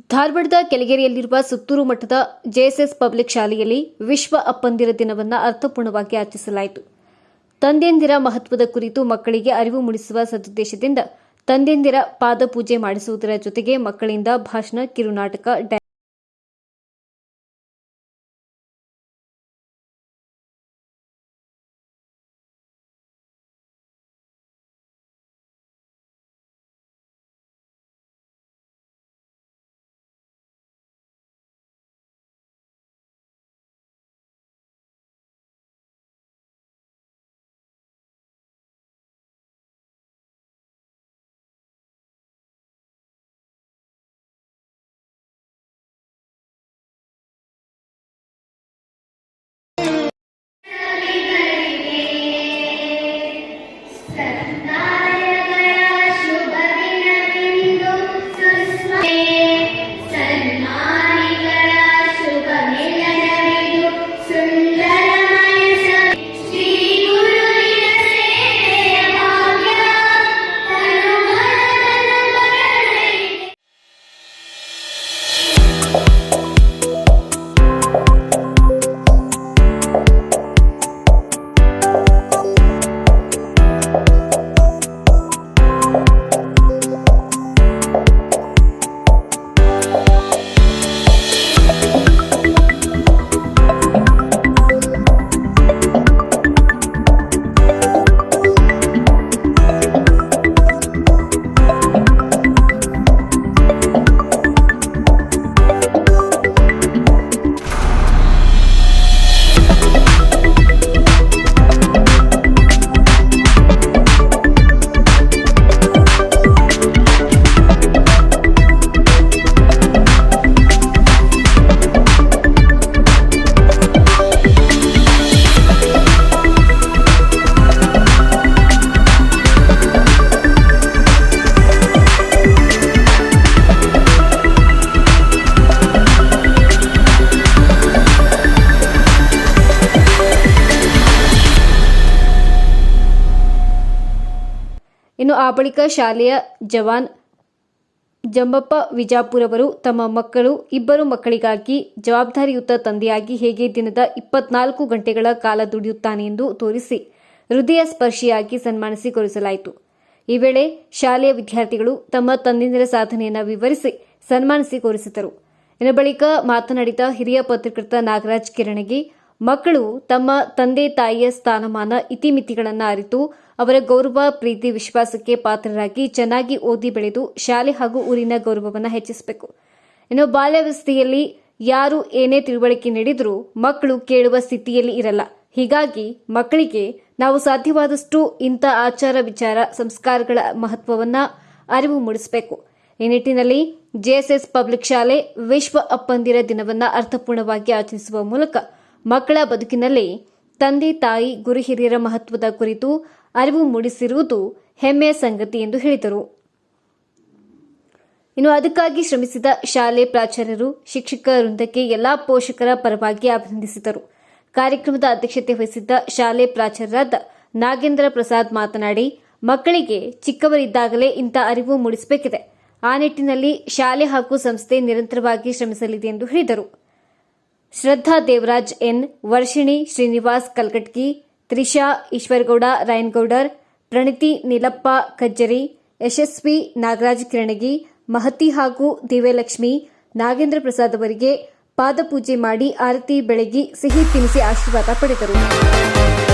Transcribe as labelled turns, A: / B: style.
A: ಧಾರವಾಡದ ಕೆಳಗೇರಿಯಲ್ಲಿರುವ ಸುತ್ತೂರು ಮಠದ JSS public ಶಾಲೆಯಲ್ಲಿ ವಿಶ್ವ ಅಪ್ಪಂದಿರ ದಿನವನ್ನು ಅರ್ಥಪೂರ್ಣವಾಗಿ ಆಚರಿಸಲಾಯಿತು. ತಂದೆಯಂದಿರ ಮಹತ್ವದ ಕುರಿತು ಮಕ್ಕಳಿಗೆ ಅರಿವು ಮೂಡಿಸುವ ಸದುದ್ದೇಶದಿಂದ ತಂದೆಯಂದಿರ ಪಾದಪೂಜೆ ಮಾಡಿಸುವುದರ ಜೊತೆಗೆ ಮಕ್ಕಳಿಂದ ಭಾಷಣ, ಕಿರುನಾಟಕ, ಇನ್ನು ಆ ಬಳಿಕ ಶಾಲೆಯ ಜವಾನ್ ಜಂಬಪ್ಪ ವಿಜಾಪುರ ಅವರು ತಮ್ಮ ಇಬ್ಬರು ಮಕ್ಕಳಿಗಾಗಿ ಜವಾಬ್ದಾರಿಯುತ ತಂದೆಯಾಗಿ ಹೇಗೆ ದಿನದ 24 ಗಂಟೆಗಳ ಕಾಲ ದುಡಿಯುತ್ತಾನೆ ಎಂದು ತೋರಿಸಿ ಹೃದಯ ಸ್ಪರ್ಶಿಯಾಗಿ ಸನ್ಮಾನಿಸಿ ಗೌರವಿಸಲಾಯಿತು. ಈ ವೇಳೆ ಶಾಲೆಯ ವಿದ್ಯಾರ್ಥಿಗಳು ತಮ್ಮ ತಂದೆಯರ ಸಾಧನೆಯನ್ನು ವಿವರಿಸಿ ಸನ್ಮಾನಿಸಿ ಗೌರವಿಸಿದರು. ಇನ್ನು ಬಳಿಕ ಮಾತನಾಡಿದ ಹಿರಿಯ ಪತ್ರಕರ್ತ ನಾಗರಾಜ್ ಕಿರಣಗಿ, ಮಕ್ಕಳು ತಮ್ಮ ತಂದೆ ತಾಯಿಯ ಸ್ಥಾನಮಾನ ಇತಿಮಿತಿಗಳನ್ನು ಅರಿತು ಅವರ ಗೌರವ, ಪ್ರೀತಿ, ವಿಶ್ವಾಸಕ್ಕೆ ಪಾತ್ರರಾಗಿ ಚೆನ್ನಾಗಿ ಓದಿ ಬೆಳೆದು ಶಾಲೆ ಹಾಗೂ ಊರಿನ ಗೌರವವನ್ನು ಹೆಚ್ಚಿಸಬೇಕು. ಇನ್ನು ಬಾಲ್ಯಾವಸ್ಥೆಯಲ್ಲಿ ಯಾರು ಏನೇ ತಿಳುವಳಿಕೆ ನೀಡಿದರೂ ಮಕ್ಕಳು ಕೇಳುವ ಸ್ಥಿತಿಯಲ್ಲಿ ಇರಲ್ಲ. ಹೀಗಾಗಿ ಮಕ್ಕಳಿಗೆ ನಾವು ಸಾಧ್ಯವಾದಷ್ಟು ಇಂಥ ಆಚಾರ, ವಿಚಾರ, ಸಂಸ್ಕಾರಗಳ ಮಹತ್ವವನ್ನು ಅರಿವು ಮೂಡಿಸಬೇಕು. ಈ ನಿಟ್ಟಿನಲ್ಲಿ ಜೆಎಸ್ಎಸ್ ಪಬ್ಲಿಕ್ ಶಾಲೆ ವಿಶ್ವ ಅಪ್ಪಂದಿರ ದಿನವನ್ನು ಅರ್ಥಪೂರ್ಣವಾಗಿ ಆಚರಿಸುವ ಮೂಲಕ ಮಕ್ಕಳ ಬದುಕಿನಲ್ಲಿ ತಂದೆ ತಾಯಿ, ಗುರು ಹಿರಿಯರ ಮಹತ್ವದ ಕುರಿತು ಅರಿವು ಮೂಡಿಸಿರುವುದು ಹೆಮ್ಮೆಯ ಸಂಗತಿ ಎಂದು ಹೇಳಿದರು. ಇನ್ನು ಅದಕ್ಕಾಗಿ ಶ್ರಮಿಸಿದ ಶಾಲೆ ಪ್ರಾಚಾರ್ಯರು, ಶಿಕ್ಷಕ ವೃಂದಕ್ಕೆ ಎಲ್ಲಾ ಪೋಷಕರ ಪರವಾಗಿ ಅಭಿನಂದಿಸಿದರು. ಕಾರ್ಯಕ್ರಮದ ಅಧ್ಯಕ್ಷತೆ ವಹಿಸಿದ್ದ ಶಾಲೆ ಪ್ರಾಚಾರ್ಯರಾದ ನಾಗೇಂದ್ರ ಪ್ರಸಾದ್ ಮಾತನಾಡಿ, ಮಕ್ಕಳಿಗೆ ಚಿಕ್ಕವರಿದ್ದಾಗಲೇ ಇಂಥ ಅರಿವು ಮೂಡಿಸಬೇಕಿದೆ. ಆ ನಿಟ್ಟಿನಲ್ಲಿ ಶಾಲೆ ಹಾಗೂ ಸಂಸ್ಥೆ ನಿರಂತರವಾಗಿ ಶ್ರಮಿಸಲಿದೆ ಎಂದು ಹೇಳಿದರು. ಶ್ರದ್ಧಾ ದೇವರಾಜ್ ಎನ್, ವರ್ಷಿಣಿ ಶ್ರೀನಿವಾಸ್ ಕಲ್ಕಟ್ಗಿ, ತ್ರಿಷಾ ಈಶ್ವರಗೌಡ ರಾಯನಗೌಡರ್, ಪ್ರಣತಿ ನೀಲಪ್ಪ ಕಜ್ಜರಿ, ಯಶಸ್ವಿ ನಾಗರಾಜ್ ಕಿರಣಗಿ, ಮಹತಿ ಹಾಗೂ ದಿವ್ಯಲಕ್ಷ್ಮಿ ನಾಗೇಂದ್ರ ಪ್ರಸಾದ್ ಅವರಿಗೆ ಪಾದಪೂಜೆ ಮಾಡಿ ಆರತಿ ಬೆಳಗಿ ಸಿಹಿ ತಿನಿಸಿ ಆಶೀರ್ವಾದ ಪಡೆದರು.